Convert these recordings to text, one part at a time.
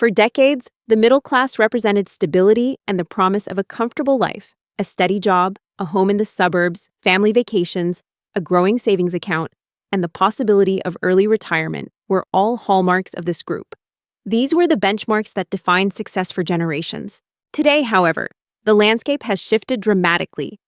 For decades, the middle class represented stability and the promise of a comfortable life, a steady job, a home in the suburbs, family vacations, a growing savings account, and the possibility of early retirement were all hallmarks of this group. These were the benchmarks that defined success for generations. Today, however, the landscape has shifted dramatically.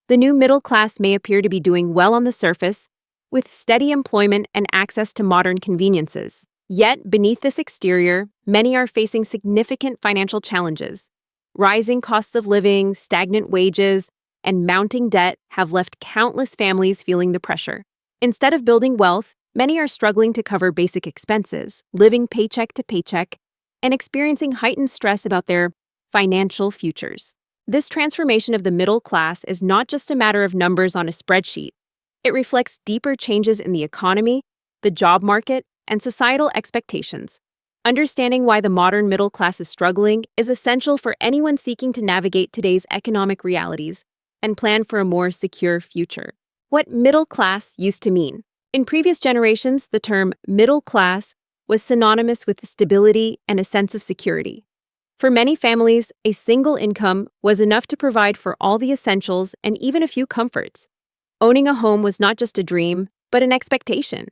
The new middle class may appear to be doing well on the surface, with steady employment and access to modern conveniences. Yet, beneath this exterior, many are facing significant financial challenges. Rising costs of living, stagnant wages, and mounting debt have left countless families feeling the pressure. Instead of building wealth, many are struggling to cover basic expenses, living paycheck to paycheck, and experiencing heightened stress about their financial futures. This transformation of the middle class is not just a matter of numbers on a spreadsheet. It reflects deeper changes in the economy, the job market, and societal expectations. Understanding why the modern middle class is struggling is essential for anyone seeking to navigate today's economic realities and plan for a more secure future. What middle class used to mean. In previous generations, the term middle class was synonymous with stability and a sense of security. For many families, a single income was enough to provide for all the essentials and even a few comforts. Owning a home was not just a dream, but an expectation.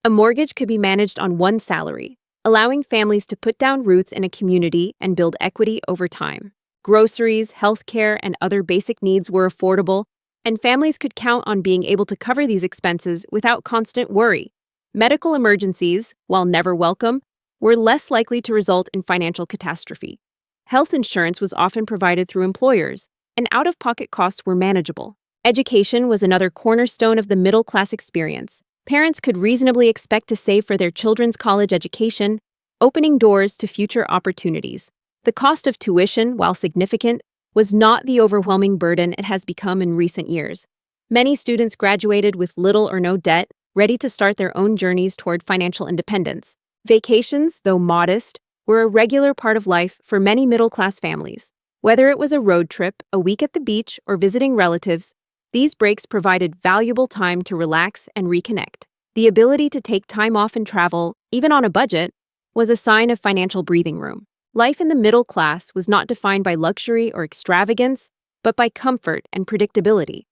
A mortgage could be managed on one salary, allowing families to put down roots in a community and build equity over time. Groceries, healthcare, and other basic needs were affordable, and families could count on being able to cover these expenses without constant worry. Medical emergencies, while never welcome, were less likely to result in financial catastrophe. Health insurance was often provided through employers, and out-of-pocket costs were manageable. Education was another cornerstone of the middle-class experience. Parents could reasonably expect to save for their children's college education, opening doors to future opportunities. The cost of tuition, while significant, was not the overwhelming burden it has become in recent years. Many students graduated with little or no debt, ready to start their own journeys toward financial independence. Vacations, though modest, were a regular part of life for many middle-class families. Whether it was a road trip, a week at the beach, or visiting relatives, these breaks provided valuable time to relax and reconnect. The ability to take time off and travel, even on a budget, was a sign of financial breathing room. Life in the middle class was not defined by luxury or extravagance, but by comfort and predictability.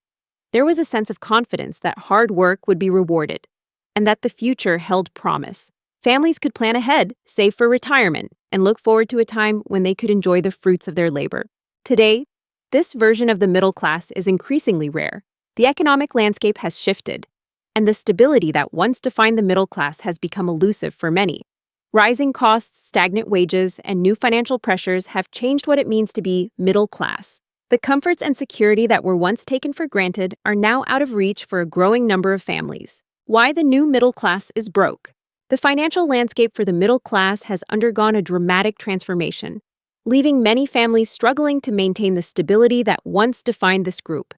There was a sense of confidence that hard work would be rewarded, and that the future held promise. Families could plan ahead, save for retirement, and look forward to a time when they could enjoy the fruits of their labor. Today, this version of the middle class is increasingly rare. The economic landscape has shifted, and the stability that once defined the middle class has become elusive for many. Rising costs, stagnant wages, and new financial pressures have changed what it means to be middle class. The comforts and security that were once taken for granted are now out of reach for a growing number of families. Why the new middle class is broke. The financial landscape for the middle class has undergone a dramatic transformation, leaving many families struggling to maintain the stability that once defined this group.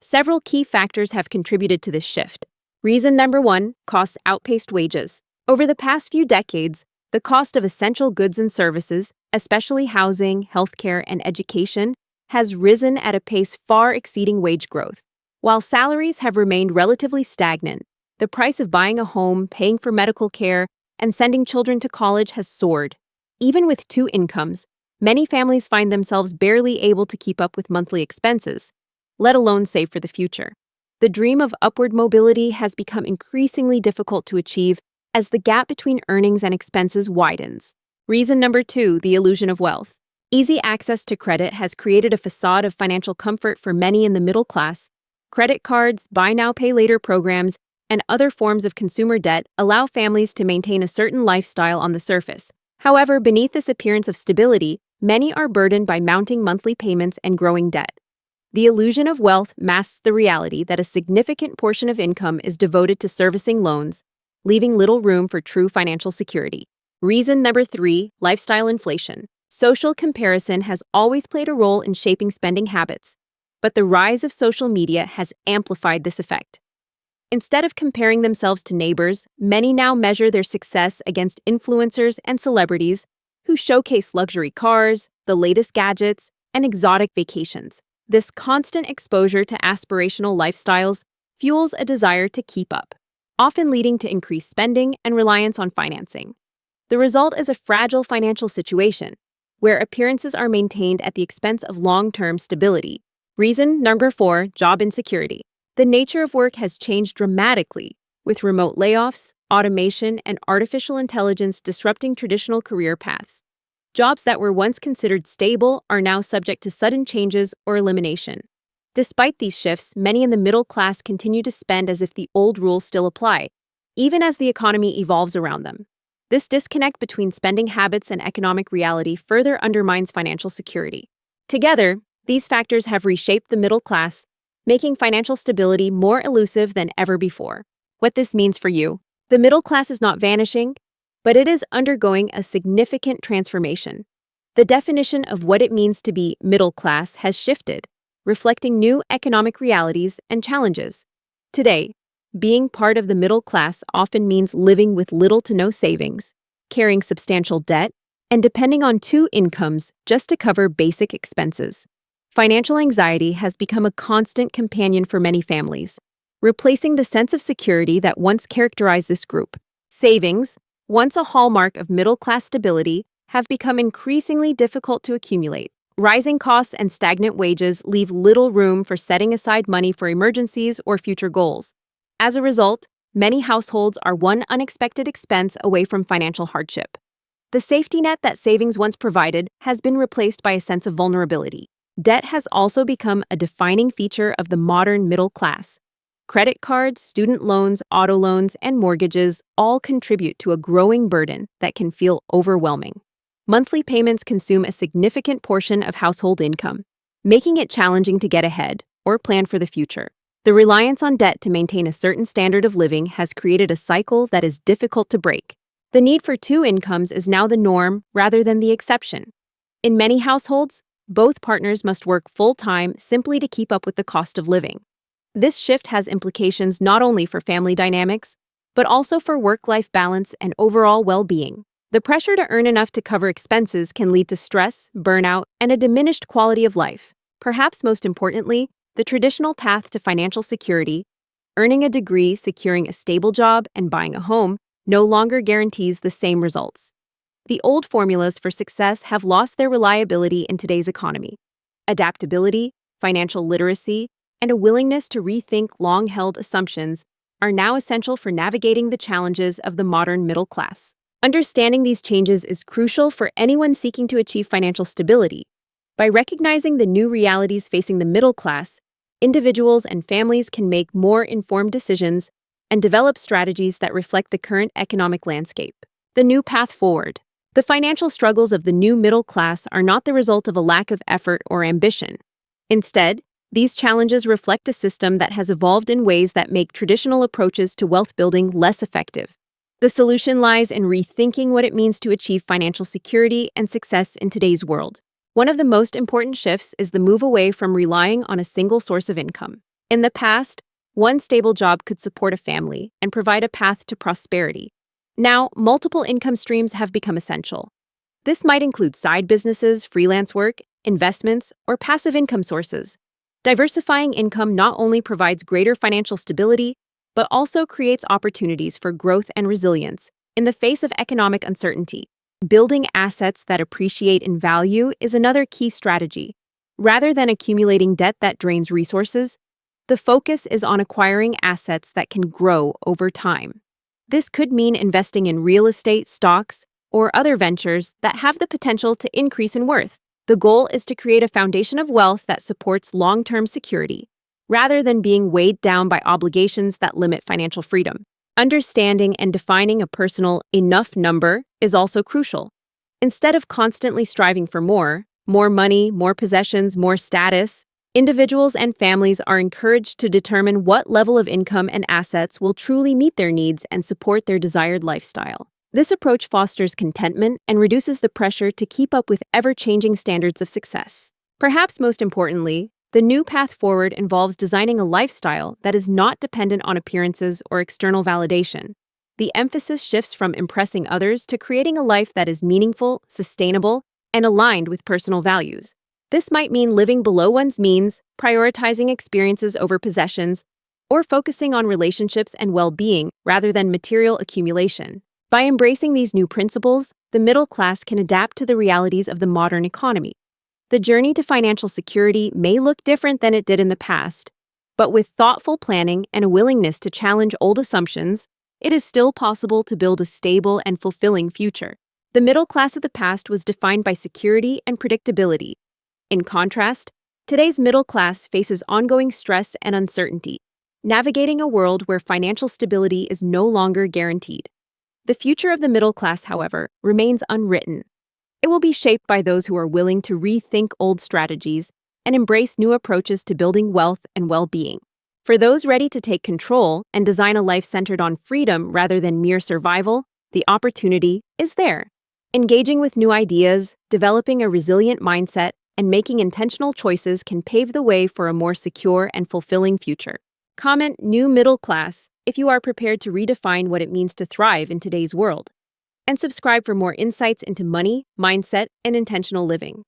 Several key factors have contributed to this shift. Reason number one, costs outpaced wages. Over the past few decades, the cost of essential goods and services, especially housing, healthcare, and education, has risen at a pace far exceeding wage growth. While salaries have remained relatively stagnant, the price of buying a home, paying for medical care, and sending children to college has soared. Even with two incomes, many families find themselves barely able to keep up with monthly expenses, let alone save for the future. The dream of upward mobility has become increasingly difficult to achieve as the gap between earnings and expenses widens. Reason number two, the illusion of wealth. Easy access to credit has created a facade of financial comfort for many in the middle class. Credit cards, buy now, pay later programs, and other forms of consumer debt allow families to maintain a certain lifestyle on the surface. However, beneath this appearance of stability, many are burdened by mounting monthly payments and growing debt. The illusion of wealth masks the reality that a significant portion of income is devoted to servicing loans, leaving little room for true financial security. Reason number three, lifestyle inflation. Social comparison has always played a role in shaping spending habits, but the rise of social media has amplified this effect. Instead of comparing themselves to neighbors, many now measure their success against influencers and celebrities who showcase luxury cars, the latest gadgets, and exotic vacations. This constant exposure to aspirational lifestyles fuels a desire to keep up, often leading to increased spending and reliance on financing. The result is a fragile financial situation, where appearances are maintained at the expense of long-term stability. Reason number 4, job insecurity. The nature of work has changed dramatically, with remote layoffs, automation, and artificial intelligence disrupting traditional career paths. Jobs that were once considered stable are now subject to sudden changes or elimination. Despite these shifts, many in the middle class continue to spend as if the old rules still apply, even as the economy evolves around them. This disconnect between spending habits and economic reality further undermines financial security. Together, these factors have reshaped the middle class, making financial stability more elusive than ever before. What this means for you: the middle class is not vanishing, but it is undergoing a significant transformation. The definition of what it means to be middle class has shifted, reflecting new economic realities and challenges. Today, being part of the middle class often means living with little to no savings, carrying substantial debt, and depending on two incomes just to cover basic expenses. Financial anxiety has become a constant companion for many families, replacing the sense of security that once characterized this group. Savings, once a hallmark of middle-class stability, have become increasingly difficult to accumulate. Rising costs and stagnant wages leave little room for setting aside money for emergencies or future goals. As a result, many households are one unexpected expense away from financial hardship. The safety net that savings once provided has been replaced by a sense of vulnerability. Debt has also become a defining feature of the modern middle class. Credit cards, student loans, auto loans, and mortgages all contribute to a growing burden that can feel overwhelming. Monthly payments consume a significant portion of household income, making it challenging to get ahead or plan for the future. The reliance on debt to maintain a certain standard of living has created a cycle that is difficult to break. The need for two incomes is now the norm rather than the exception. In many households, both partners must work full-time simply to keep up with the cost of living. This shift has implications not only for family dynamics, but also for work-life balance and overall well-being. The pressure to earn enough to cover expenses can lead to stress, burnout, and a diminished quality of life. Perhaps most importantly, the traditional path to financial security, earning a degree, securing a stable job, and buying a home, no longer guarantees the same results. The old formulas for success have lost their reliability in today's economy. Adaptability, financial literacy, and a willingness to rethink long-held assumptions are now essential for navigating the challenges of the modern middle class. Understanding these changes is crucial for anyone seeking to achieve financial stability. By recognizing the new realities facing the middle class, individuals and families can make more informed decisions and develop strategies that reflect the current economic landscape. The new path forward. The financial struggles of the new middle class are not the result of a lack of effort or ambition. Instead, these challenges reflect a system that has evolved in ways that make traditional approaches to wealth building less effective. The solution lies in rethinking what it means to achieve financial security and success in today's world. One of the most important shifts is the move away from relying on a single source of income. In the past, one stable job could support a family and provide a path to prosperity. Now, multiple income streams have become essential. This might include side businesses, freelance work, investments, or passive income sources. Diversifying income not only provides greater financial stability, but also creates opportunities for growth and resilience in the face of economic uncertainty. Building assets that appreciate in value is another key strategy. Rather than accumulating debt that drains resources, the focus is on acquiring assets that can grow over time. This could mean investing in real estate, stocks, or other ventures that have the potential to increase in worth. The goal is to create a foundation of wealth that supports long-term security, rather than being weighed down by obligations that limit financial freedom. Understanding and defining a personal enough number is also crucial. Instead of constantly striving for more money, more possessions, more status, individuals and families are encouraged to determine what level of income and assets will truly meet their needs and support their desired lifestyle. This approach fosters contentment and reduces the pressure to keep up with ever-changing standards of success. Perhaps most importantly, the new path forward involves designing a lifestyle that is not dependent on appearances or external validation. The emphasis shifts from impressing others to creating a life that is meaningful, sustainable, and aligned with personal values. This might mean living below one's means, prioritizing experiences over possessions, or focusing on relationships and well-being rather than material accumulation. By embracing these new principles, the middle class can adapt to the realities of the modern economy. The journey to financial security may look different than it did in the past, but with thoughtful planning and a willingness to challenge old assumptions, it is still possible to build a stable and fulfilling future. The middle class of the past was defined by security and predictability. In contrast, today's middle class faces ongoing stress and uncertainty, navigating a world where financial stability is no longer guaranteed. The future of the middle class, however, remains unwritten. It will be shaped by those who are willing to rethink old strategies and embrace new approaches to building wealth and well-being. For those ready to take control and design a life centered on freedom rather than mere survival, the opportunity is there. Engaging with new ideas, developing a resilient mindset, and making intentional choices can pave the way for a more secure and fulfilling future. Comment New Middle Class if you are prepared to redefine what it means to thrive in today's world. And subscribe for more insights into money, mindset, and intentional living.